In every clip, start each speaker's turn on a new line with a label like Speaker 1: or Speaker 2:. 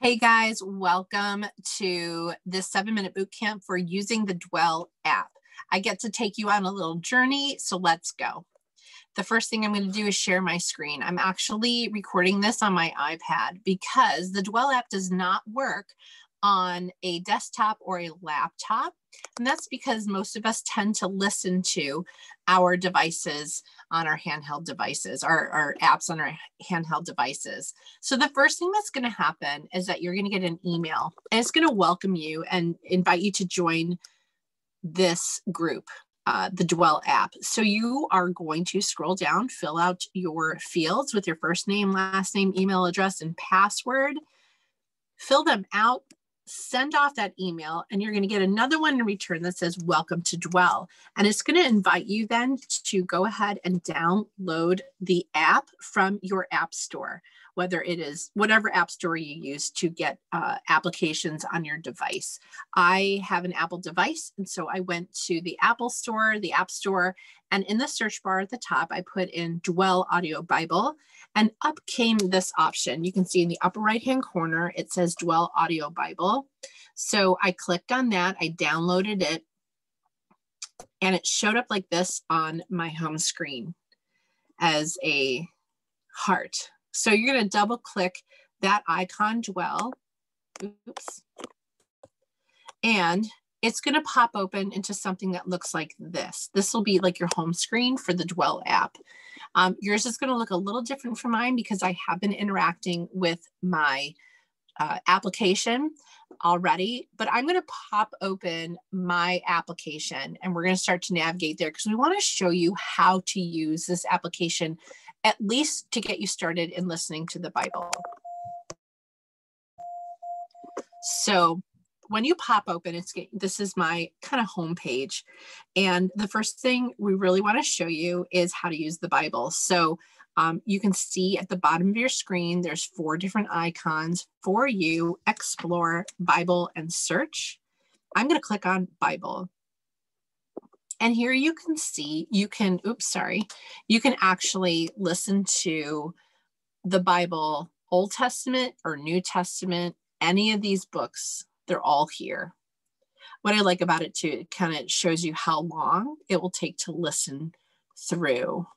Speaker 1: Hey guys, welcome to this 7-minute boot camp for using the Dwell app. I get to take you on a little journey, so let's go. The first thing I'm going to do is share my screen. I'm actually recording this on my iPad because the Dwell app does not work on a desktop or a laptop. And that's because most of us tend to listen to our devices on our handheld devices, our apps on our handheld devices. So the first thing that's going to happen is that you're going to get an email, and it's going to welcome you and invite you to join this group, the Dwell app. So you are going to scroll down, fill out your fields with your first name, last name, email address, and password. Fill them out, send off that email, and you're going to get another one in return that says welcome to Dwell. And it's going to invite you then to go ahead and download the app from your app store, whether it is whatever app store you use to get applications on your device. I have an Apple device, and so I went to the Apple store, the app store, and in the search bar at the top, I put in Dwell Audio Bible, and up came this option. You can see in the upper right-hand corner, it says Dwell Audio Bible. So I clicked on that, I downloaded it, and it showed up like this on my home screen as a heart. So you're going to double click that icon, Dwell. Oops. And it's going to pop open into something that looks like this. This will be like your home screen for the Dwell app. Yours is going to look a little different from mine because I have been interacting with my application already, but I'm going to pop open my application and we're going to start to navigate there because we want to show you how to use this application, at least to get you started in listening to the Bible. So when you pop open, this is my kind of home page. And the first thing we really want to show you is how to use the Bible. So you can see at the bottom of your screen, there's 4 different icons for you: Explore, Bible, and Search. I'm going to click on Bible. And here you can see, you can actually listen to the Bible, Old Testament or New Testament, any of these books, they're all here. What I like about it too, it kind of shows you how long it will take to listen through.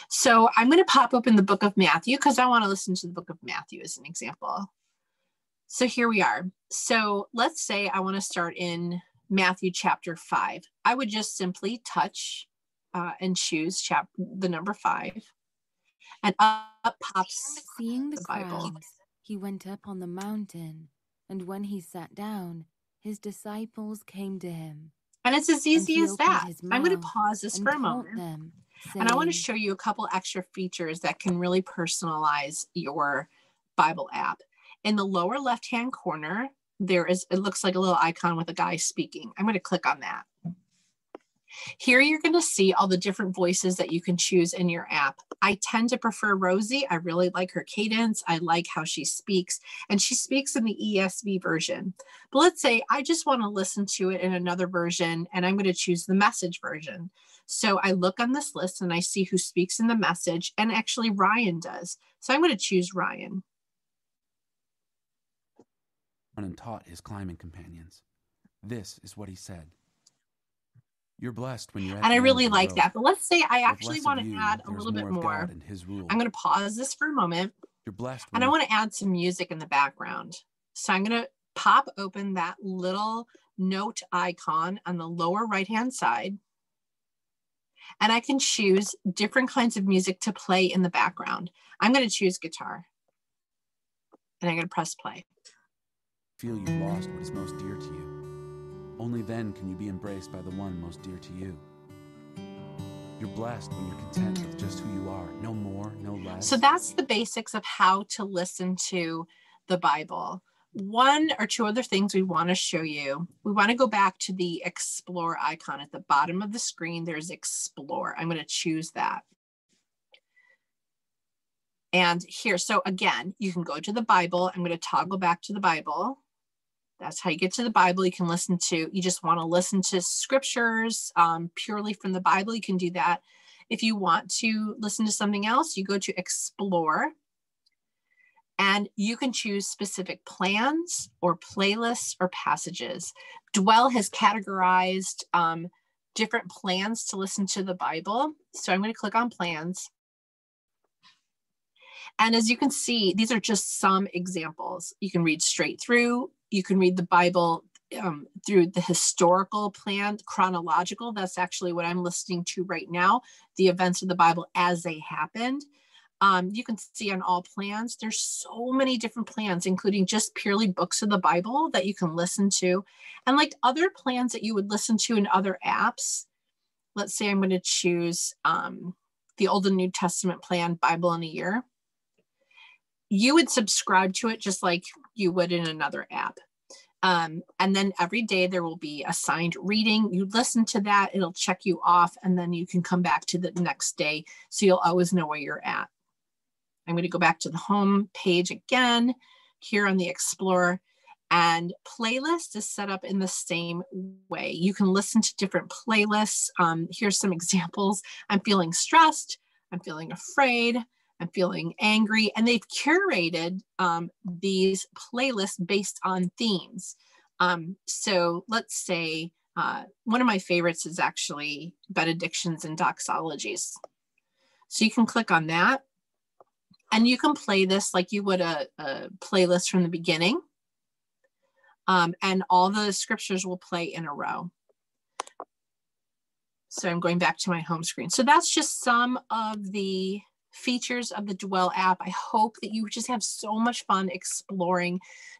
Speaker 1: So I'm going to pop open the book of Matthew because I want to listen to the book of Matthew as an example. So here we are. So let's say I want to start in Matthew chapter 5. I would just simply touch and choose the number 5. And up pops
Speaker 2: Seeing the
Speaker 1: Bible.
Speaker 2: crowds, he went up on the mountain, and when he sat down, his disciples came to him.
Speaker 1: And it's as easy as that. I'm going to
Speaker 2: mouth
Speaker 1: pause this for a moment.
Speaker 2: Them, saying,
Speaker 1: and I want to show you a couple extra features that can really personalize your Bible app. In the lower left-hand corner, it looks like a little icon with a guy speaking. I'm going to click on that. Here you're going to see all the different voices that you can choose in your app. I tend to prefer Rosie. I really like her cadence. I like how she speaks, and she speaks in the ESV version. But let's say I just want to listen to it in another version, and I'm going to choose the Message version. So I look on this list and I see who speaks in the Message, and actually Ryan does. So I'm going to choose Ryan.
Speaker 3: And taught his climbing companions. This is what he said. You're blessed when you're at
Speaker 1: and I really like
Speaker 3: road.
Speaker 1: that. But let's say I actually want to add a little bit more. I'm going to pause this for a moment.
Speaker 3: You're blessed.
Speaker 1: And I want to add some music in the background. So I'm going to pop open that little note icon on the lower right-hand side. And I can choose different kinds of music to play in the background. I'm going to choose guitar. And I'm going to press play.
Speaker 3: Feel you've lost what is most dear to you. Only then can you be embraced by the one most dear to you. You're blessed when you're content with just who you are, no more, no less.
Speaker 1: So that's the basics of how to listen to the Bible. 1 or 2 other things we want to show you. We want to go back to the Explore icon at the bottom of the screen. There's Explore. I'm going to choose that. And here, so again, you can go to the Bible. I'm going to toggle back to the Bible. That's how you get to the Bible. You can you just want to listen to scriptures purely from the Bible. You can do that. If you want to listen to something else, you go to Explore. And And you can choose specific plans or playlists or passages. Dwell has categorized different plans to listen to the Bible. So I'm going to click on plans. And as you can see, these are just some examples. You can read straight through. You can read the Bible through the historical plan, chronological. That's actually what I'm listening to right now, the events of the Bible as they happened. You can see on all plans, there's so many different plans, including just purely books of the Bible that you can listen to. And like other plans that you would listen to in other apps, let's say I'm going to choose the Old and New Testament plan, Bible in a Year. You would subscribe to it just like you would in another app. And then every day there will be assigned reading. You listen to that, it'll check you off, and then you can come back to the next day. So you'll always know where you're at. I'm going to go back to the home page again here on the Explorer, and playlist is set up in the same way. You can listen to different playlists. Here's some examples. I'm feeling stressed. I'm feeling afraid. I'm feeling angry. And they've curated these playlists based on themes. So let's say one of my favorites is actually benedictions and doxologies. So you can click on that. And you can play this like you would a playlist from the beginning. And all the scriptures will play in a row. So I'm going back to my home screen. So that's just some of the features of the Dwell app. I hope that you just have so much fun exploring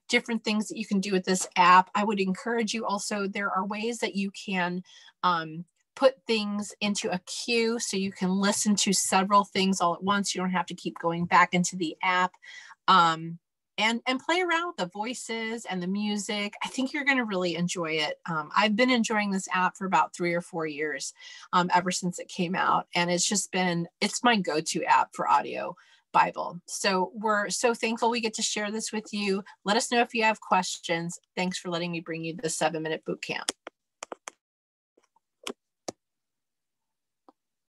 Speaker 1: different things that you can do with this app. I would encourage you also, there are ways that you can put things into a queue so you can listen to several things all at once. You don't have to keep going back into the app and play around with the voices and the music. I think you're going to really enjoy it. I've been enjoying this app for about 3 or 4 years, ever since it came out. And it's my go-to app for audio Bible. So we're so thankful we get to share this with you. Let us know if you have questions. Thanks for letting me bring you the 7-minute boot camp.